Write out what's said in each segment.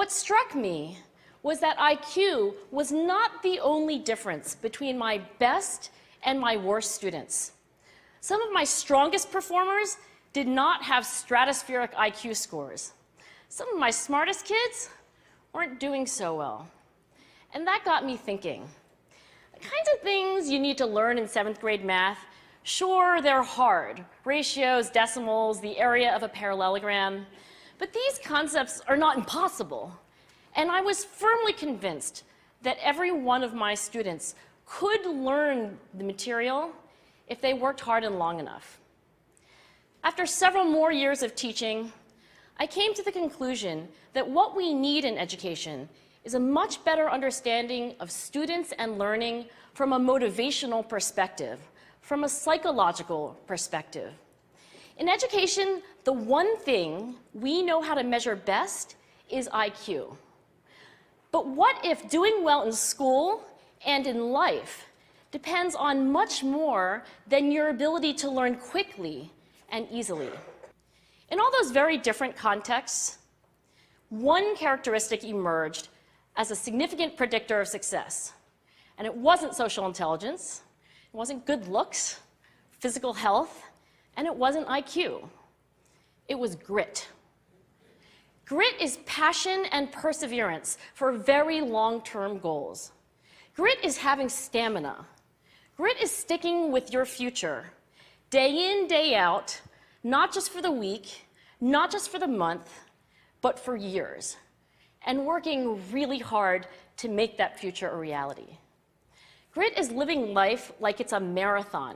what struck me was that IQ was not the only difference between my best and my worst students. Some of my strongest performers did not have stratospheric IQ scores. Some of my smartest kids weren't doing so well. And that got me thinking. The kinds of things you need to learn in 7th grade math, sure, they're hard. Ratios, decimals, the area of a parallelogram. But these concepts are not impossible. And I was firmly convinced that every one of my students could learn the material if they worked hard and long enough. After several more years of teaching, I came to the conclusion that what we need in education is a much better understanding of students and learning from a motivational perspective, from a psychological perspective. In education, the one thing we know how to measure best is IQ. But what if doing well in school and in life depends on much more than your ability to learn quickly and easily? In all those very different contexts, one characteristic emerged as a significant predictor of success. And it wasn't social intelligence, it wasn't good looks, physical health, and it wasn't IQ. It was grit. Grit is passion and perseverance for very long-term goals. Grit is having stamina. Grit is sticking with your future, day in, day out, not just for the week, not just for the month, but for years, and working really hard to make that future a reality. Grit is living life like it's a marathon,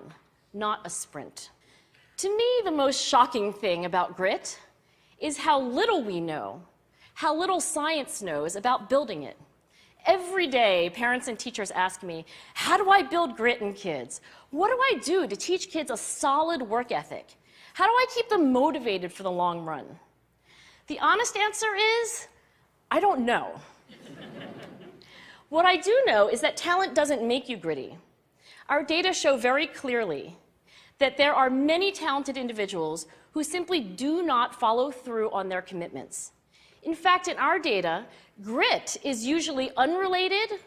not a sprint. To me, the most shocking thing about grit is how little we know, how little science knows about building it. Every day, parents and teachers ask me, how do I build grit in kids? What do I do to teach kids a solid work ethic? How do I keep them motivated for the long run? The honest answer is, I don't know. What I do know is that talent doesn't make you gritty. Our data show very clearly that there are many talented individuals who simply do not follow through on their commitments. In fact, in our data, grit is usually unrelated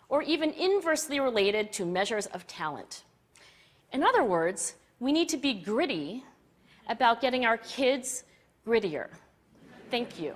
or even inversely related to measures of talent. In other words, we need to be gritty about getting our kids grittier. Thank you.